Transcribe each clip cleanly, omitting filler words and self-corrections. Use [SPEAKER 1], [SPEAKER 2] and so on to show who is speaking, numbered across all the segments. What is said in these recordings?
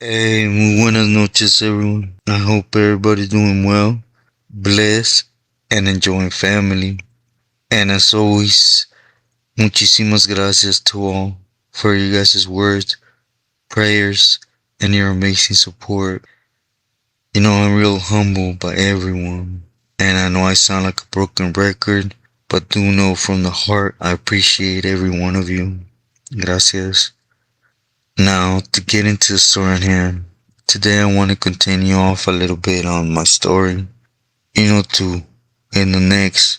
[SPEAKER 1] Hey, muy buenas noches, everyone. I hope everybody's doing well, blessed, and enjoying family. And as always, muchísimas gracias to all for your guys' words, prayers, and your amazing support. I'm real humbled by everyone. And I know I sound like a broken record, but do know from the heart I appreciate every one of you. Gracias. Now, to get into the story at hand, today I want to continue off a little bit on my story, to in the next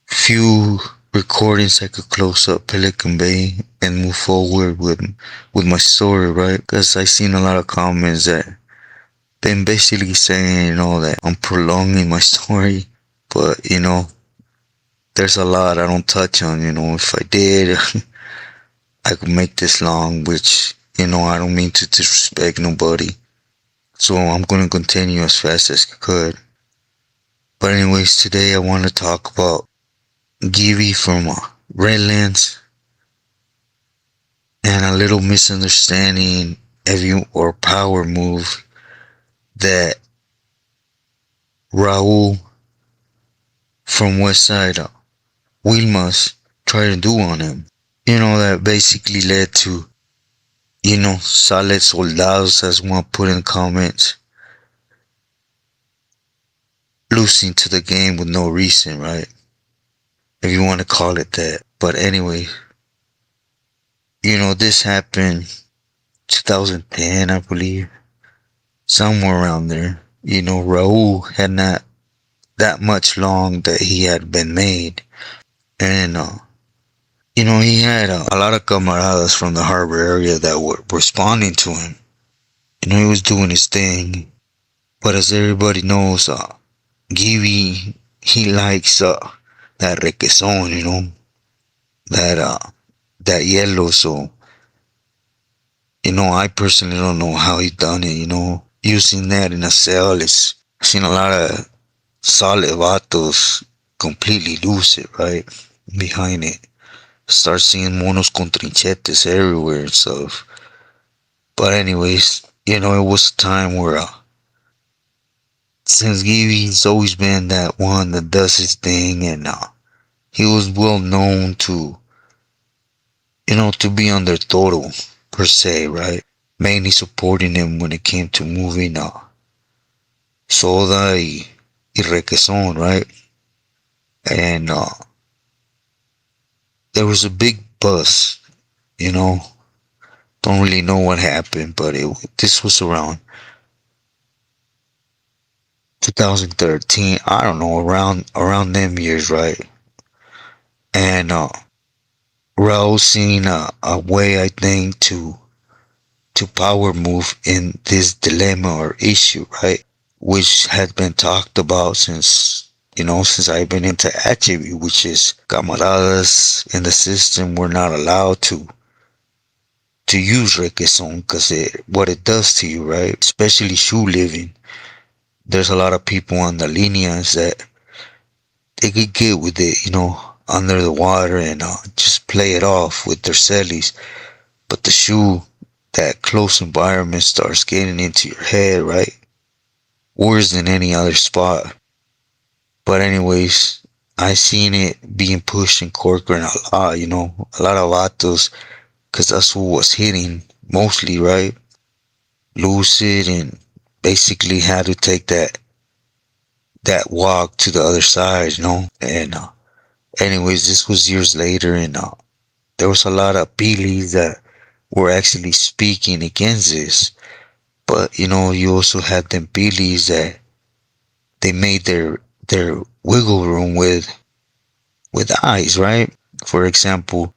[SPEAKER 1] few recordings I could close up Pelican Bay and move forward with my story, right? Because I seen a lot of comments that been basically saying, that I'm prolonging my story, but there's a lot I don't touch on, if I did, I could make this long, which, I don't mean to disrespect nobody. So I'm gonna continue as fast as I could. But anyways, today I want to talk about Gibby from Redlands and a little misunderstanding or power move that Raul from West Side Wilmas tried to do on him. That basically led to, solid soldados, as one put in comments, losing to the game with no reason, right? If you want to call it that. But anyway, this happened 2010, I believe, somewhere around there. Raul had not that much long that he had been made. And, he had a lot of camaradas from the harbor area that were responding to him. He was doing his thing. But as everybody knows, Gibby, he likes that requesón, that yellow. So, I personally don't know how he done it, using that in a cell is, I've seen a lot of solid vatos completely lose it, right? Behind it. Start seeing monos con trinchetes everywhere and stuff. But anyways, it was a time where, since Gibby's always been that one that does his thing, and he was well known to, to be under Toro, per se, right? Mainly supporting him when it came to moving Soda y Requesón, right? And there was a big buzz, don't really know what happened, but this was around 2013, I don't know, around them years, right? And Raul seen a way, I think, to power move in this dilemma or issue, right? Which had been talked about since I've been into attribute, which is camaradas in the system were not allowed to use requesón because what it does to you, right? Especially shoe living. There's a lot of people on the líneas that they could get with it, under the water and just play it off with their cellies. But the shoe, that close environment starts getting into your head, right? Worse than any other spot. But anyways, I seen it being pushed in Corcoran a lot, a lot of vatos, because that's who was hitting mostly, right? Lucid and basically had to take that walk to the other side, And anyways, this was years later, and there was a lot of Billies that were actually speaking against this. But you also had them Billies that they made their wiggle room with eyes, right? For example,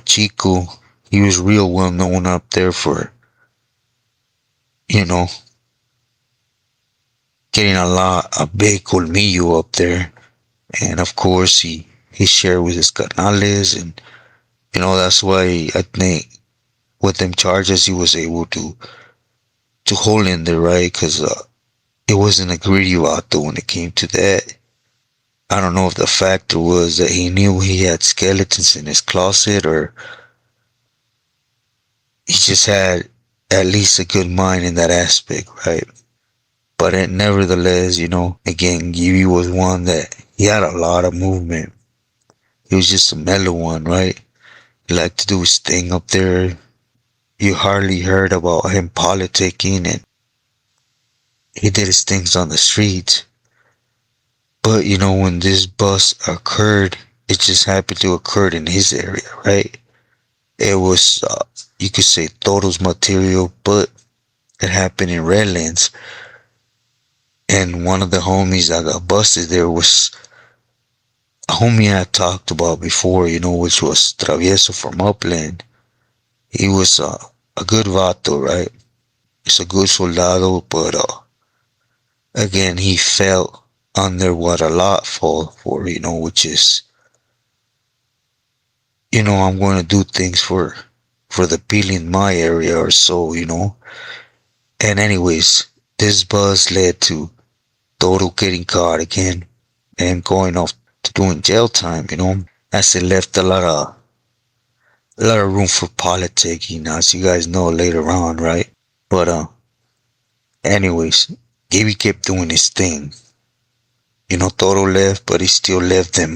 [SPEAKER 1] Chico, he was real well known up there for, you know, getting a big colmillo up there. And of course, he shared with his canales, and, that's why I think with them charges, he was able to hold in there, right? Because it wasn't a greedy vato when it came to that. I don't know if the factor was that he knew he had skeletons in his closet, or he just had at least a good mind in that aspect, right? But nevertheless, again, Gibby was one that he had a lot of movement. He was just a mellow one, right? He liked to do his thing up there. You hardly heard about him politicking, and he did his things on the streets. But when this bust occurred, it just happened to occur in his area, right? It was, you could say, Toro's material, but it happened in Redlands. And one of the homies that got busted there was a homie I talked about before, which was Travieso from Upland. He was a good vato, right? He's a good soldado, but again, he fell under what a lot fall for, which is, I'm going to do things for the people in my area or so. And anyways, this buzz led to Toro getting caught again and going off to doing jail time. As it left a lot of room for politicking, as you guys know later on, right? But anyways, Gibby kept doing his thing. Toro left, but he still left them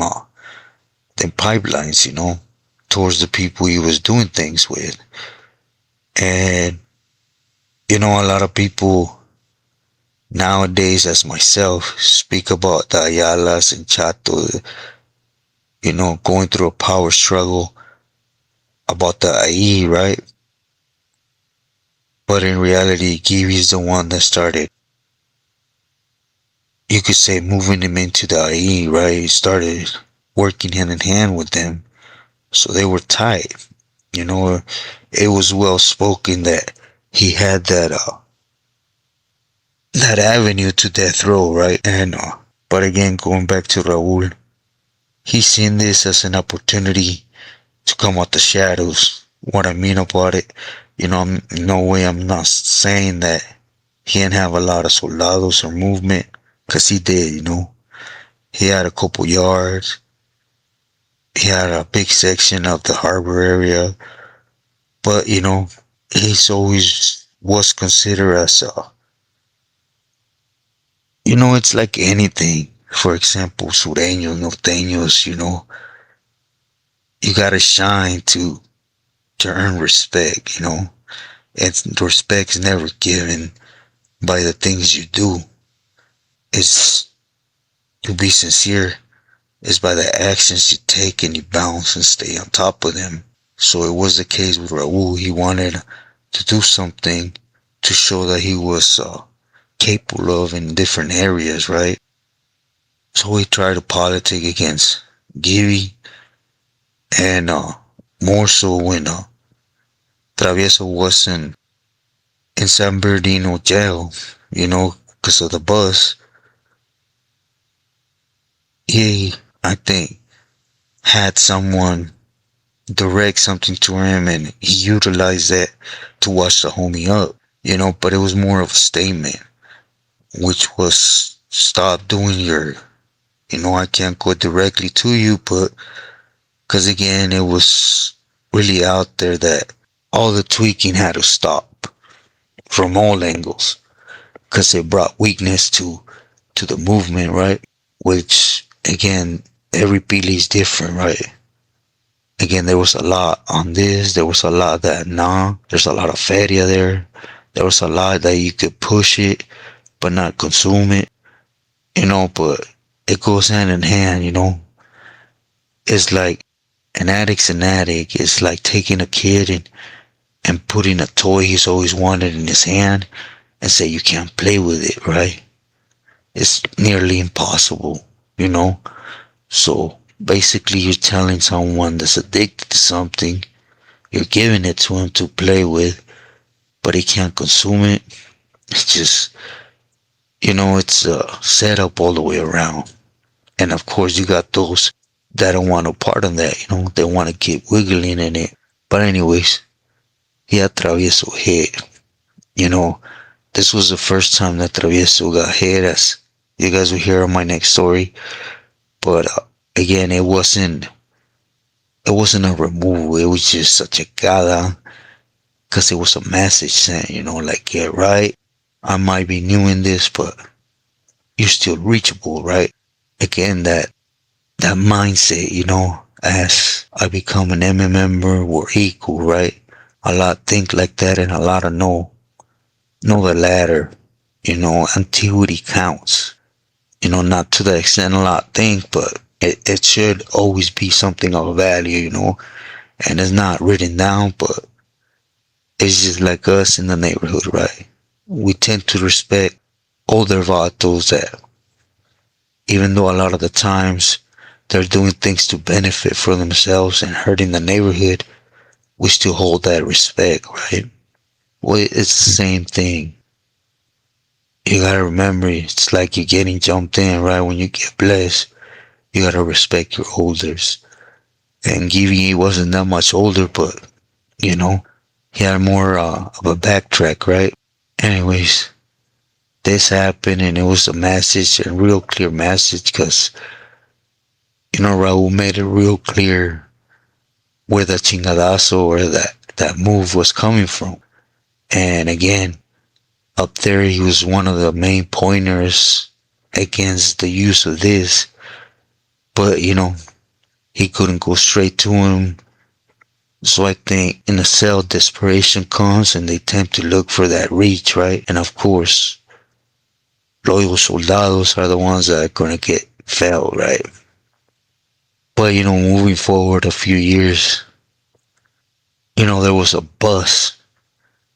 [SPEAKER 1] pipelines, towards the people he was doing things with. And a lot of people nowadays, as myself, speak about the Ayalas and Chato, going through a power struggle about the IE, right? But in reality, Gibby is the one that started, you could say, moving him into the IE, right? He started working hand in hand with them. So they were tight. It was well spoken that he had that avenue to death row, right? And but again, going back to Raul, he's seen this as an opportunity to come out the shadows. What I mean about it, no way I'm not saying that he didn't have a lot of soldados or movement, because he did. He had a couple yards. He had a big section of the harbor area. But, he's always was considered as it's like anything. For example, sureños, norteños, you gotta shine to earn respect, and respect's never given by the things you do. It's to be sincere. It's by the actions you take, and you bounce and stay on top of them. So it was the case with Raul. He wanted to do something to show that he was capable of in different areas, right? So he tried to politic against Gibby, and more so when Travieso was in San Bernardino jail, because of the bus. He, I think, had someone direct something to him, and he utilized that to wash the homie up, but it was more of a statement, which was, stop doing your, I can't go directly to you, but because again, it was really out there that all the tweaking had to stop from all angles, because it brought weakness to the movement, right? Which again, every pili is different, right? Again, there was a lot on this, there was a lot that there's a lot of feria there. There was a lot that you could push it but not consume it, but it goes hand in hand, It's like an addict's an addict. It's like taking a kid and putting a toy he's always wanted in his hand and say you can't play with it, right? It's nearly impossible, So Basically, you're telling someone that's addicted to something, you're giving it to him to play with, but he can't consume it. It's just, it's a setup all the way around. And of course, you got those that don't want no part of that, they want to keep wiggling in it. But anyways, he had Travieso hit. You know, this was the first time that Travieso got hit, as you guys will hear on my next story. But again, it wasn't a removal. It was just a checada, because it was a message sent, like, get right. I might be new in this, but you're still reachable, right? Again, that mindset, as I become an MM member, we're equal, right? A lot think like that, and a lot of know the latter. Antiquity counts. Not to the extent a lot think, but it should always be something of value, and it's not written down, but it's just like us in the neighborhood, right? We tend to respect older vatos that, even though a lot of the times they're doing things to benefit for themselves and hurting the neighborhood, we still hold that respect, right? Well, it's the same thing. You gotta remember, it's like you're getting jumped in, right? When you get blessed, you gotta respect your elders. And Gibby wasn't that much older, but, he had more of a backtrack, right? Anyways, this happened, and it was a message, a real clear message, because, Raul made it real clear where the chingadazo or that move was coming from. And again, up there, he was one of the main pointers against the use of this. But, he couldn't go straight to him. So I think in a cell, desperation comes, and they tend to look for that reach, right? And of course, loyal soldados are the ones that are going to get felled, right? But, moving forward a few years, there was a bus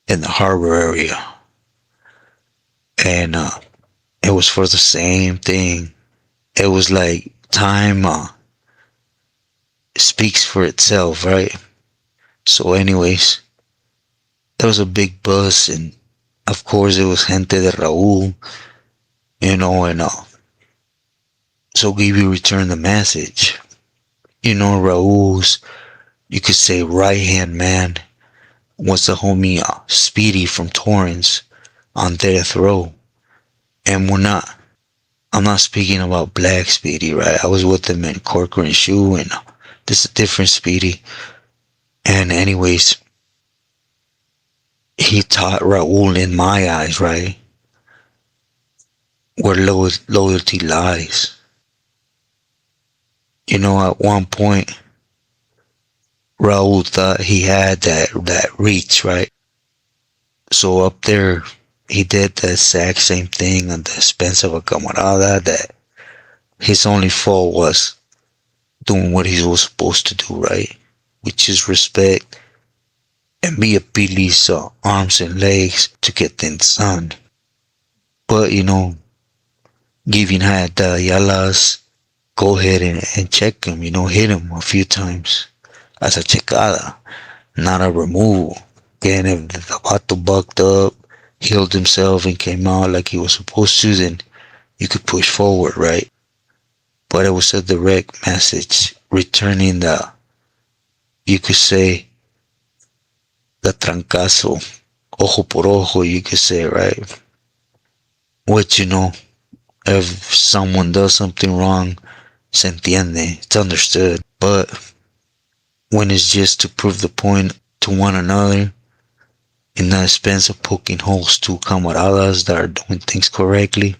[SPEAKER 1] in the harbor area. And it was for the same thing. It was like time speaks for itself, right? So anyways, there was a big bus, and of course it was gente de Raúl, and so Gibby returned the message. Raúl's, you could say, right-hand man was the homie Speedy from Torrance on death row. And I'm not speaking about Black Speedy, right? I was with him in Corcoran Shoe, and this is a different Speedy. And anyways, he taught Raul, in my eyes, right, where loyalty lies. At one point, Raul thought he had that reach, right? So up there, he did the exact same thing at the expense of a camarada, that his only fault was doing what he was supposed to do, right? Which is respect and be a police arms and legs to get things done. But, giving had the yalas go ahead and check him, hit him a few times as a checada, not a removal. Again, if the vato bucked up, healed himself, and came out like he was supposed to, then you could push forward, right? But it was a direct message, returning you could say, the trancazo, ojo por ojo, you could say, right? Which, if someone does something wrong, se entiende, it's understood. But when it's just to prove the point to one another, in the expense of poking holes to camaradas that are doing things correctly,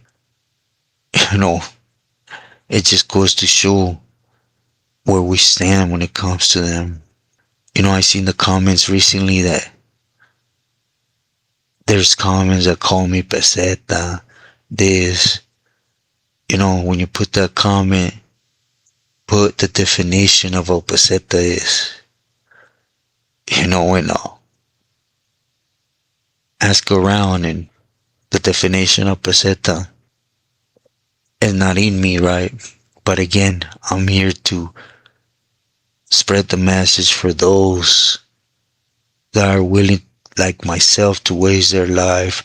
[SPEAKER 1] it just goes to show where we stand when it comes to them. I seen the comments recently that there's comments that call me peseta, this. When you put that comment, put the definition of what peseta is. And ask around, and the definition of peseta is not in me, right? But again, I'm here to spread the message for those that are willing, like myself, to waste their life,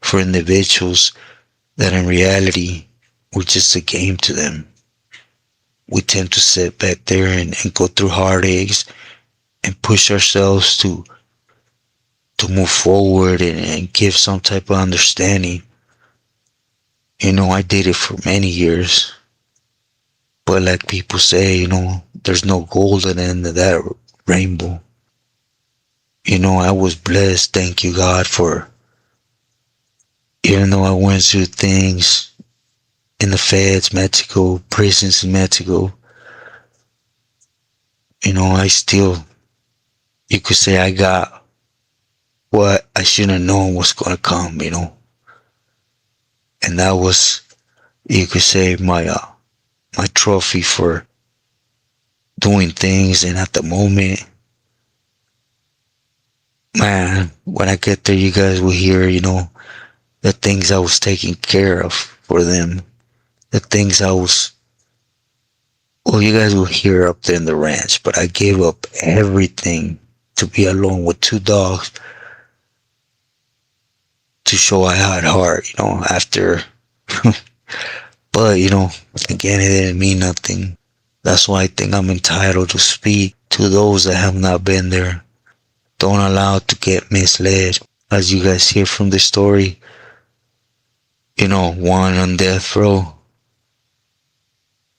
[SPEAKER 1] for individuals that in reality we're just a game to them. We tend to sit back there and go through heartaches and push ourselves to move forward and give some type of understanding. I did it for many years, but like people say, there's no gold at the end of that rainbow. I was blessed, thank you God, for even though I went through things in the feds, Mexico, prisons in Mexico, I still, you could say I got what I should have known was gonna come. And that was, you could say, my trophy for doing things. And at the moment, man, when I get there, you guys will hear, the things I was taking care of for them, the things well, you guys will hear up there in the ranch, but I gave up everything to be alone with two dogs to show I had heart, after. But, again, it didn't mean nothing. That's why I think I'm entitled to speak to those that have not been there. Don't allow it to get misled. As you guys hear from the story, one on death row,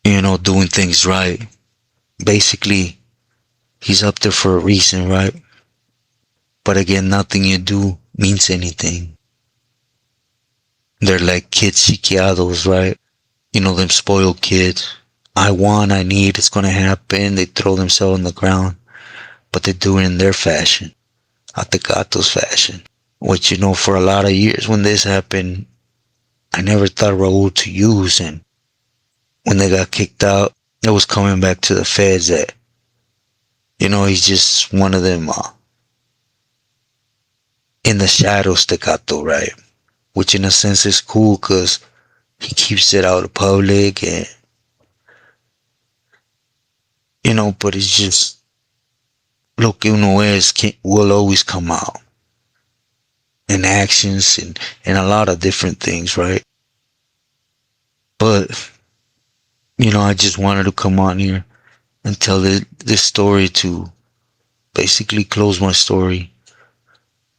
[SPEAKER 1] doing things right. Basically, he's up there for a reason, right? But again, nothing you do means anything. They're like kids chiquiados, right? Them spoiled kids. I want, I need, it's gonna happen. They throw themselves on the ground, but they do it in their fashion, Atecato's fashion. Which, for a lot of years when this happened, I never thought Raul to use. And when they got kicked out, it was coming back to the feds that, he's just one of them in the shadows Tecato, right? Which in a sense is cool because he keeps it out of public and, but it's just, lo que uno es will always come out in actions and a lot of different things, right? But, I just wanted to come on here and tell this story to basically close my story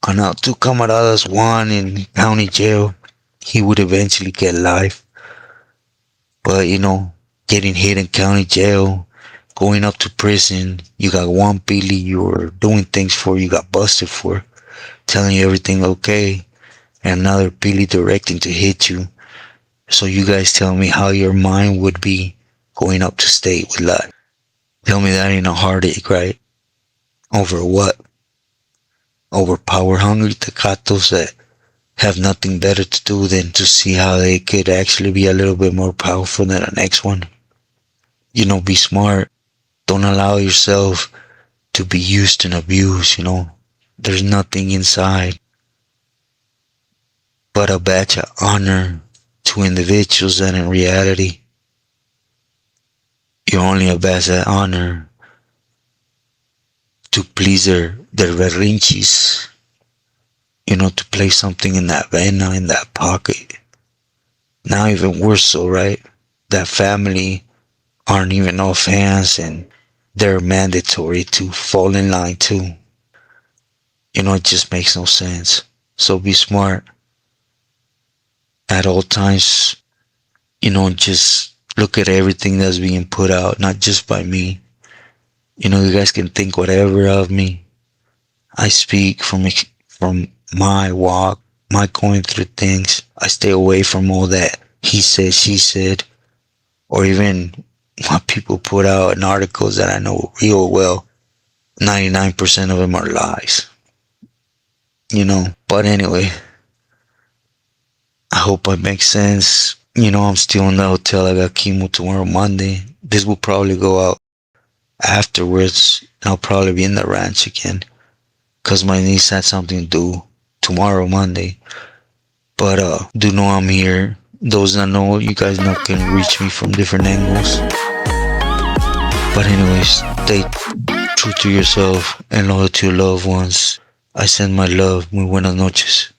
[SPEAKER 1] on how two camaradas, one in county jail, he would eventually get life. But, getting hit in county jail, going up to prison, you got one Billy you were doing things for, you got busted for, telling you everything okay, and another Billy directing to hit you. So you guys tell me how your mind would be going up to state with life. Tell me that ain't a heartache, right? Over what? Over power hungry tecatos that have nothing better to do than to see how they could actually be a little bit more powerful than the next one. Be smart. Don't allow yourself to be used and abused, There's nothing inside but a badge of honor to individuals that in reality, you're only a badge of honor to please their berrinches, to place something in that vena, in that pocket. Now even worse so, right? That family aren't even all fans and they're mandatory to fall in line too. It just makes no sense. So be smart at all times. Just look at everything that's being put out, not just by me. You guys can think whatever of me. I speak from my walk, my going through things. I stay away from all that he said, she said, or even what people put out in articles that I know real well. 99% of them are lies. But anyway, I hope it makes sense. I'm still in the hotel. I got chemo tomorrow, Monday. This will probably go out afterwards. I'll probably be in the ranch again because my niece had something to do tomorrow, Monday. But do know I'm here. Those that know, you guys know, can reach me from different angles. But anyways, stay true to yourself and loyal to your loved ones. I send my love. Muy buenas noches.